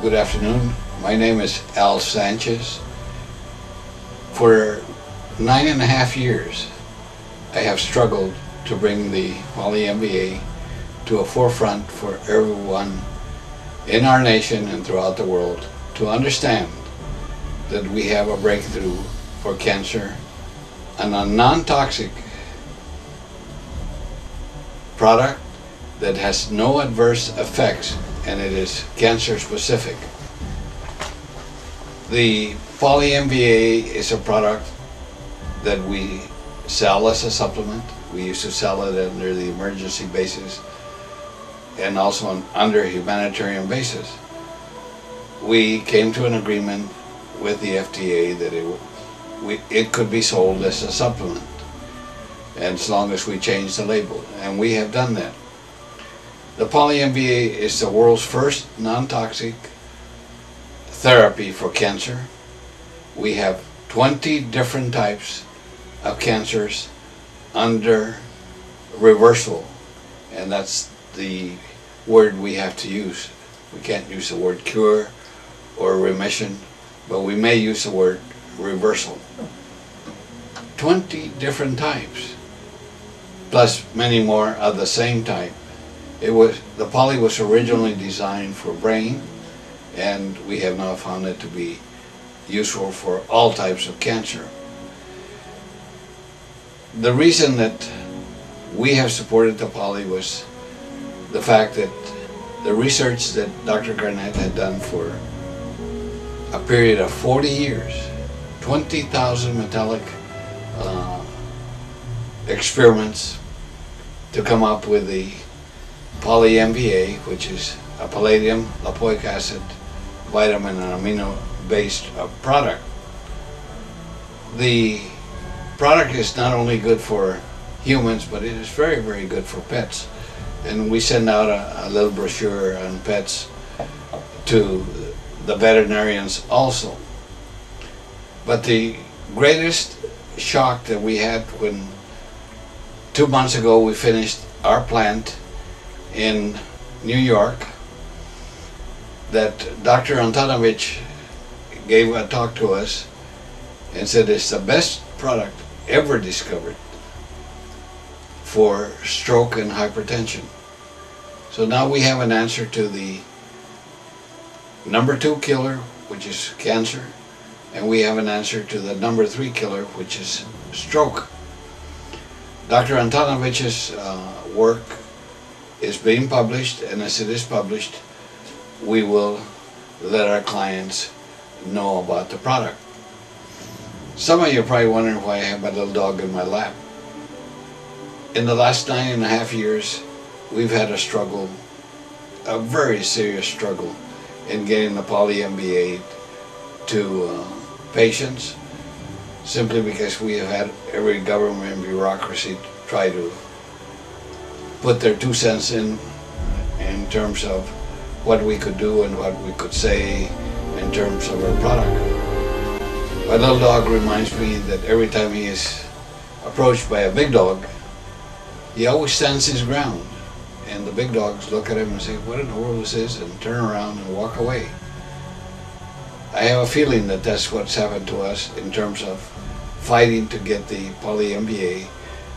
Good afternoon. My name is Al Sanchez. For 9.5 years, I have struggled to bring the Poly MVA to a forefront for everyone in our nation and throughout the world to understand that we have a breakthrough for cancer and a non-toxic product that has no adverse effects, and it is cancer specific. The Poly MVA is a product that we sell as a supplement. We used to sell it under the emergency basis and also under humanitarian basis. We came to an agreement with the FDA that it could be sold as a supplement, and as long as we change the label, and we have done that. The Poly MVA is the world's first non-toxic therapy for cancer. We have 20 different types of cancers under reversal, and that's the word we have to use. We can't use the word cure or remission, but we may use the word reversal. 20 different types, plus many more of the same type. The Poly was originally designed for brain, and we have now found it to be useful for all types of cancer. The reason that we have supported the Poly was the fact that the research that Dr. Garnett had done for a period of 40 years, 20,000 metallic experiments to come up with the Poly MVA, which is a palladium, lipoic acid, vitamin and amino based product. The product is not only good for humans, but it is very, very good for pets. And we send out a little brochure on pets to the veterinarians also. But the greatest shock that we had when 2 months ago we finished our plant in New York, that Dr. Antonovich gave a talk to us and said it's the best product ever discovered for stroke and hypertension. So now we have an answer to the number 2 killer, which is cancer, and we have an answer to the number 3 killer, which is stroke. Dr. Antonovich's work is being published, and as it is published, we will let our clients know about the product. Some of you are probably wondering why I have my little dog in my lap. In the last 9.5 years, we've had a struggle, a very serious struggle, in getting the Poly MVA to patients, simply because we have had every government bureaucracy try to put their 2 cents in terms of what we could do and what we could say in terms of our product. My little dog reminds me that every time he is approached by a big dog, he always stands his ground, and the big dogs look at him and say, "What in the world is this?" and turn around and walk away. I have a feeling that that's what's happened to us in terms of fighting to get the Poly MVA,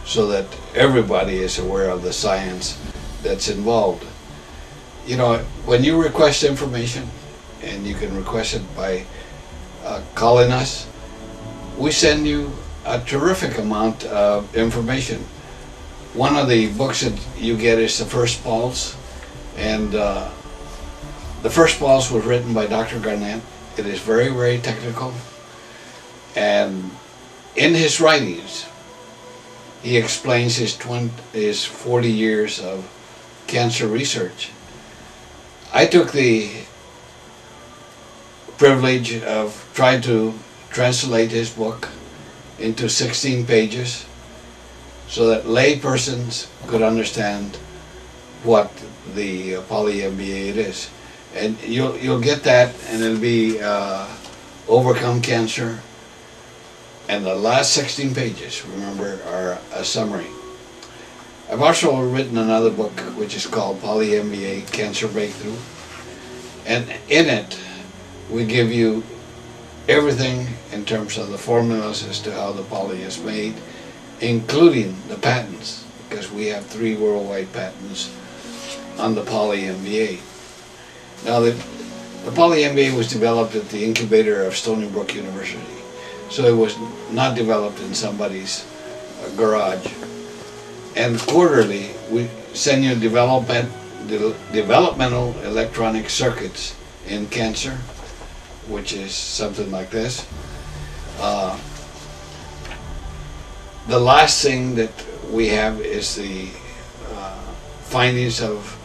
so that everybody is aware of the science that's involved. You know, when you request information, and you can request it by calling us, we send you a terrific amount of information. One of the books that you get is The First Pulse, and The First Pulse was written by Dr. Garnett. It is very, very technical, and in his writings, he explains his 40 years of cancer research. I took the privilege of trying to translate his book into 16 pages so that lay persons could understand what the Poly MVA is. And you'll get that, and it'll be Overcome Cancer. And the last 16 pages, remember, are a summary. I've also written another book which is called Poly MVA Cancer Breakthrough. And in it, we give you everything in terms of the formulas as to how the poly is made, including the patents, because we have 3 worldwide patents on the Poly MVA. Now, the Poly MVA was developed at the incubator of Stony Brook University, so it was not developed in somebody's garage. And quarterly, we send you developmental electronic circuits in cancer, which is something like this. The last thing that we have is the findings of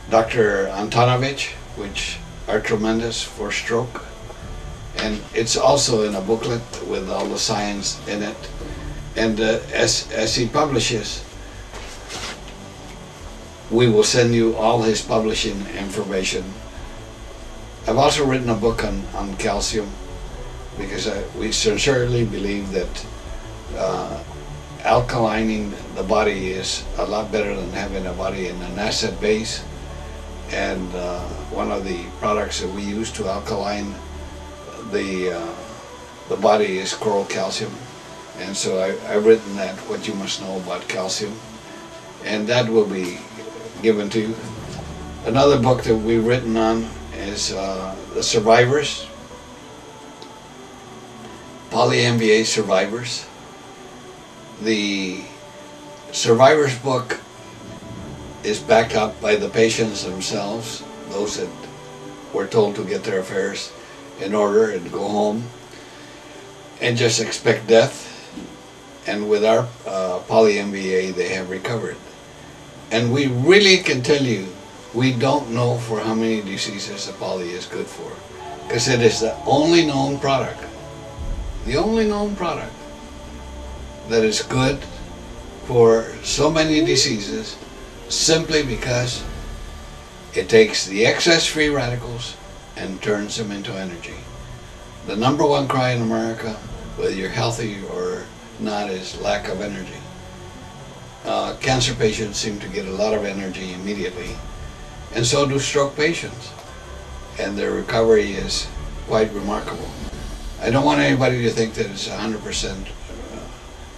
Dr. Antonovich, which are tremendous for stroke. And it's also in a booklet with all the science in it. And as he publishes, we will send you all his publishing information. I've also written a book on calcium, because we sincerely believe that alkalining the body is a lot better than having a body in an acid base. And one of the products that we use to alkaline the body is coral calcium. And so I've written that, what you must know about calcium, and that will be given to you. Another book that we've written on is the survivors, Poly MVA survivors. The survivors book is backed up by the patients themselves, those that were told to get their affairs in order and go home and just expect death. And with our Poly MVA, they have recovered. And we really can tell you, we don't know for how many diseases the poly is good for, because it is the only known product that is good for so many diseases, simply because it takes the excess free radicals and turns them into energy. The #1 cry in America, whether you're healthy or not, is lack of energy. Cancer patients seem to get a lot of energy immediately, and so do stroke patients, and their recovery is quite remarkable. I don't want anybody to think that it's 100%,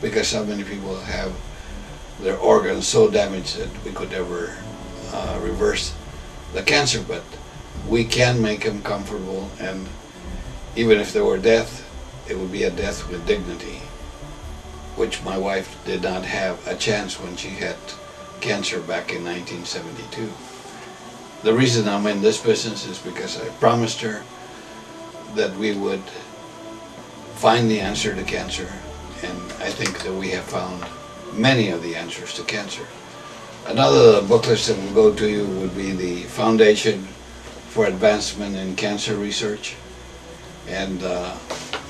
because so many people have their organs so damaged that we could never reverse the cancer, but we can make them comfortable, and even if there were death, it would be a death with dignity, which my wife did not have a chance when she had cancer back in 1972. The reason I'm in this business is because I promised her that we would find the answer to cancer, and I think that we have found many of the answers to cancer. Another booklet that will go to you would be the Foundation for Advancement in Cancer Research, and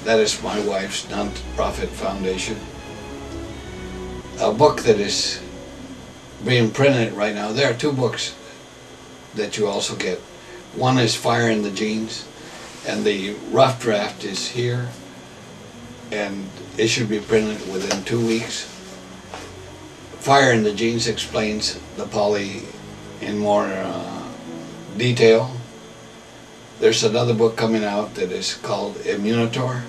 that is my wife's non-profit foundation. A book that is being printed right now. There are 2 books that you also get. One is Fire in the Genes, and the rough draft is here, and it should be printed within 2 weeks. Fire in the Genes explains the poly in more detail. There's another book coming out that is called Immunitor,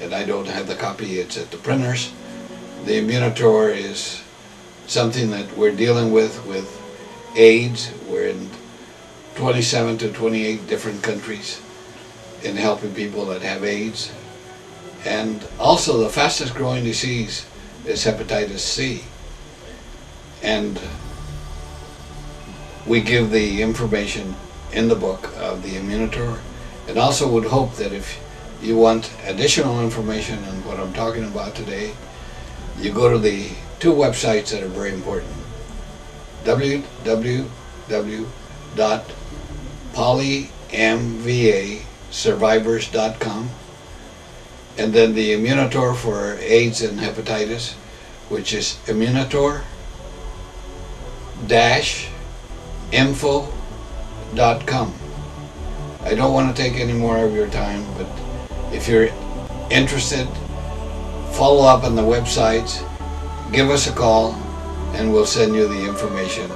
and I don't have the copy, it's at the printers. The Immunitor is something that we're dealing with AIDS. We're in 27 to 28 different countries in helping people that have AIDS. And also the fastest growing disease is hepatitis C. And we give the information in the book of the Immunitor, and also would hope that if you want additional information on what I'm talking about today, you go to the 2 websites that are very important: www.polymvasurvivors.com, and then the Immunitor for AIDS and hepatitis, which is immunitor-info.com. I don't want to take any more of your time, but if you're interested, follow up on the websites, give us a call, and we'll send you the information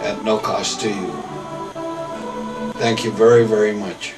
at no cost to you. Thank you very, very much.